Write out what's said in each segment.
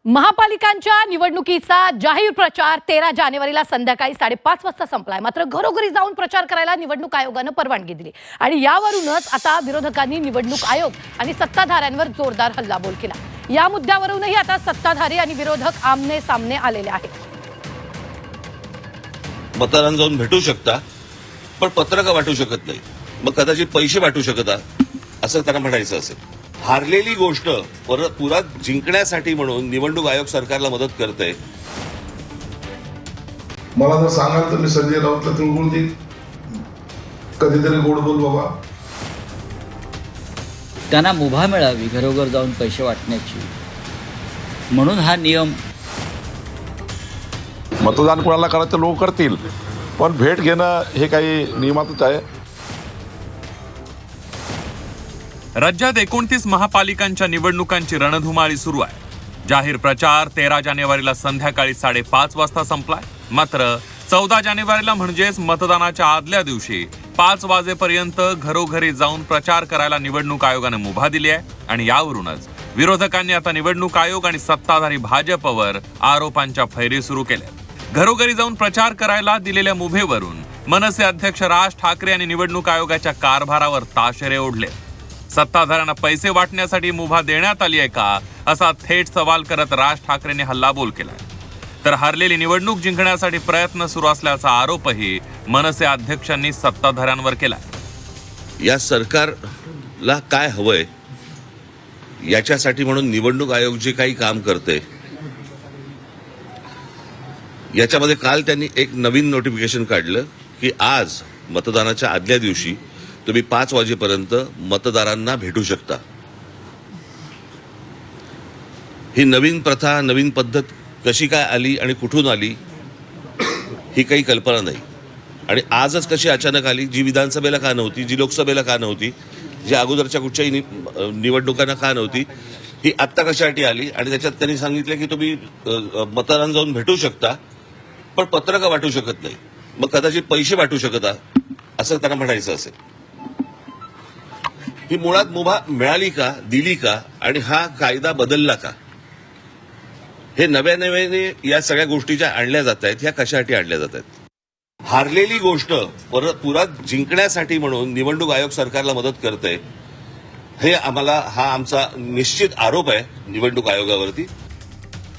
महापालिकांच्या निवडणुकीचा जाहीर प्रचार 13 जानेवारीला संध्याकाळी 5:30 वाजता संपलाय। मात्र घरोघरी जाऊन प्रचार करायला निवडणूक आयोगाने परवानगी दिली आणि यावरूनच आता विरोधकांनी निवडणूक आयोग आणि सत्ताधाऱ्यांवर जोरदार हल्लाबोल केला। या मुद्द्यावरूनही आता सत्ताधारी आणि विरोधक आमने सामने आलेले आहेत। मतदारांना जाऊन भेटू शकता, पण पत्रक वाटू शकत नाही, मग कदाचित पैसे वाटू शकता असं त्यांना म्हणायचं असेल। हारलेली गोष्ट परत पुन्हा जिंकण्यासाठी म्हणून निवडणूक आयोग सरकारला मदत करते। मला जर सांगाल तर मी संजय राऊतला तिळगुळ देईन, कधीतरी गोड बोल बाबा। त्यांना मुभा मिळावी घरोघर जाऊन पैसे वाटण्याची, म्हणून हा नियम। मतदान कोणाला करायचं लोक करतील, पण भेट घेणं हे काही नियमातच आहे। राज्यात 29 महापालिकांच्या निवडणुकांची रणधुमाळी सुरू आहे। जाहीर प्रचार 13 जानेवारीला संध्याकाळी 5:30 वाजता संपलाय। मात्र 14 जानेवारीला म्हणजेच मतदानाच्या आदल्या दिवशी 5 वाजेपर्यंत घरोघरी जाऊन प्रचार करायला निवडणूक आयोगाने मुभा दिली आहे आणि यावरूनच विरोधकांनी आता निवडणूक आयोग आणि सत्ताधारी भाजपवर आरोपांच्या फैरी सुरू केल्या। घरोघरी जाऊन प्रचार करायला दिलेल्या मुभेवरून मनसे अध्यक्ष राज ठाकरे यांनी निवडणूक आयोगाच्या कारभारावर ताशेरे ओढले। सत्ताधाऱ्यांना पैसे वाटण्यासाठी मुभा देण्यात आली आहे का असा थेट सवाल करत राज ठाकरेंनी हल्लाबोल केलाय। तर हारलेली निवडणूक जिंकण्यासाठी प्रयत्न सुरू असल्याचा आरोपही मनसे अध्यक्षांनी सत्ताधाऱ्यांवर केलाय। या सरकारला काय हवंय याच्यासाठी म्हणून निवडणूक आयोग जे काही काम करते याच्यामध्ये काल त्यांनी एक नवीन नोटिफिकेशन काढलं की आज मतदानाच्या आदल्या दिवशी तुम्ही 5 वाजेपर्यंत मतदारांना भेटू शकता। ही नवीन प्रथा, नवीन पद्धत कशी काय आली आणि कुठून आली ही काही कल्पना नाही। आणि आजच कशी अचानक आली, जी विधानसभेला का नव्हती, जी लोकसभेला का नव्हती, जी अगोदरच्या कुठच्याही निवडणुकांना का नव्हती, ही आत्ता कशासाठी आली। आणि त्याच्यात त्यांनी सांगितलं की तुम्ही मतदारांना जाऊन भेटू शकता, पण पत्रक वाटू शकत नाही, मग कदाचित पैसे वाटू शकता असं त्यांना म्हणायचं असेल। ही मुळात मुभा मिळाली का, दिली का, आणि हा कायदा बदलला का, हे नव्याने या सगळ्या गोष्टी ज्या आणल्या जात आहेत ह्या कशासाठी आणल्या जात आहेत। हारलेली गोष्ट परत पुन्हा जिंकण्यासाठी म्हणून निवडणूक आयोग सरकारला मदत करते, हे हा आमचा निश्चित आरोप आहे निवडणूक आयोगावरती।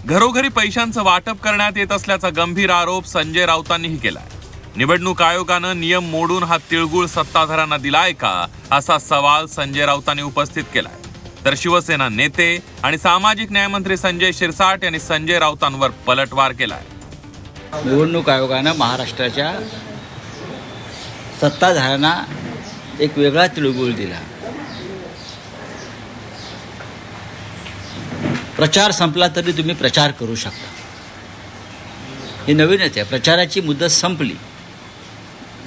घरोघरी पैशांचं वाटप करण्यात येत असल्याचा गंभीर आरोप संजय राऊतांनीही केलाय। निवडणूक आयोगानं नियम मोडून हा तिळगुळ सत्ताधाऱ्यांना दिलाय का असा सवाल संजय राऊतांनी उपस्थित केलाय। तर शिवसेना नेते आणि सामाजिक न्याय मंत्री संजय शिरसाट यांनी संजय राऊतांवर पलटवार केलाय। निवडणूक आयोगानं महाराष्ट्राच्या सत्ताधाऱ्यांना एक वेगळा तिळगुळ दिला। प्रचार संपला तरी तुम्ही प्रचार करू शकता, हे नवीनच आहे। प्रचाराची मुदत संपली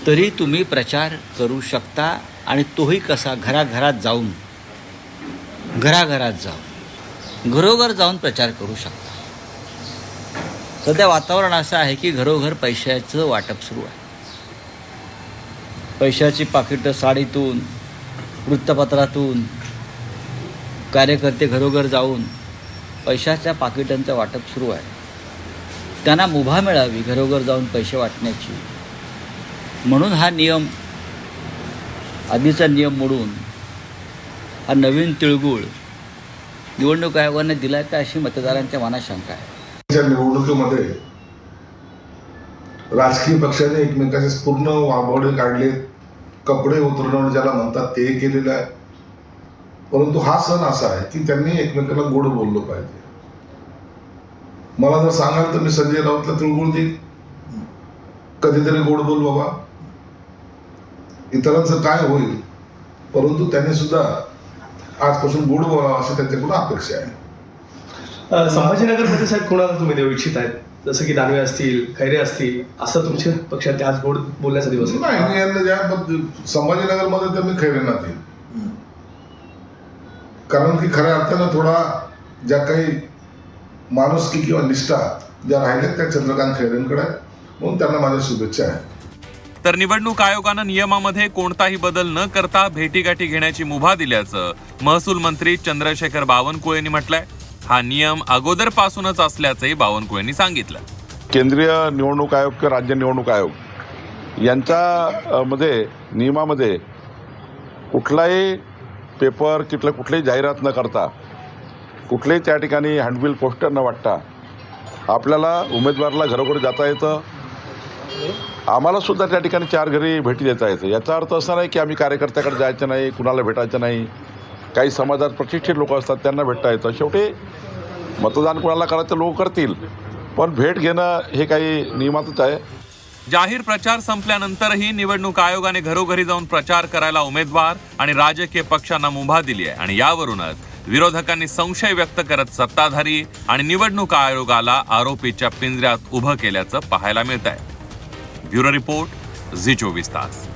तरी तुम्ही प्रचार करू शकता, आणि तोही कसा, घराघरात जाऊन घरोघर जाऊन प्रचार करू शकता। सध्या वातावरण असं आहे की घरोघर पैशाचं वाटप सुरू आहे। पैशाची पाकिटं साडीतून, वृत्तपत्रातून कार्यकर्ते घरोघर जाऊन पैशाच्या पाकिटांचं वाटप सुरू आहे। त्यांना मुभा मिळावी घरोघर जाऊन पैसे वाटण्याची, म्हणून हा नियम, आधीचा नियम मोडून हा नवीन तिळगुळ निवडणूक आयोगाने दिला का अशी मतदारांच्या मनात शंका आहे। या निवडणुकीमध्ये राजकीय पक्षाने एकमेकांचे पूर्ण वाभवडे काढले, कपडे उतरवणे ज्याला म्हणतात ते केलेलं आहे। परंतु हा सण असा आहे की त्यांनी एकमेकांना गोड बोललं पाहिजे। मला जर सांगाल तर मी संजय राऊतला तिळगुळ देईन, कधीतरी गोड बोल बाबा। इतरांचं काय होईल, परंतु त्यांनी सुद्धा आजपासून गोड बोलावं अशी त्यांच्याकडून अपेक्षा आहे। संभाजीनगरमध्ये साहेब कोणाला तुम्ही देऊ इच्छित आहेत, जसं की दानवे असतील, खैरे असतील, असं तुमच्या पक्षात आज गोड बोलण्याचा दिवस नाही। संभाजीनगरमध्ये तर मी खैरेंना देईन, कारण की खऱ्या अर्थानं थोडा ज्या काही माणुसकी किंवा निष्ठा ज्या राहिल्यात त्या चंद्रकांत खैरेंकडे, म्हणून त्यांना माझ्या शुभेच्छा आहेत। तर निवडणूक आयोगानं नियमामध्ये कोणताही बदल न करता भेटीगाठी घेण्याची मुभा दिल्याचं महसूल मंत्री चंद्रशेखर बावनकुळेंनी म्हटलंय। हा नियम अगोदरपासूनच असल्याचंही बावनकुळेंनी सांगितलं. केंद्रीय निवडणूक आयोग किंवा राज्य निवडणूक आयोग यांच्या मध्ये नियमामध्ये कुठलाही पेपर कुठलीही जाहिरात न करता, कुठलेही त्या ठिकाणी हँडबिल पोस्टर न वाटता आपल्याला उमेदवाराला घरोघरी जाता येतं. आम्हाला सुद्धा त्या ठिकाणी 4 घरी भेटी देता येतं. याचा अर्थ असा नाही की आम्ही कार्यकर्त्याकडे जायचं नाही, कुणाला भेटायचं नाही. काही समाजात प्रतिष्ठित लोक असतात, त्यांना भेटता येतं. शेवटी मतदान कुणाला करायचं लोक करतील, पण भेट घेणं हे काही नियमातच आहे. जाहीर प्रचार संपल्यानंतरही निवडणूक आयोगाने घरोघरी जाऊन प्रचार करायला उमेदवार आणि राजकीय पक्षांना मुभा दिली आहे आणि यावरूनच विरोधकांनी संशय व्यक्त करत सत्ताधारी आणि निवडणूक आयोगाला आरोपीच्या पिंजऱ्यात उभं केल्याचं पाहायला मिळत आहे. ब्युरो रिपोर्ट, झी 24 तास.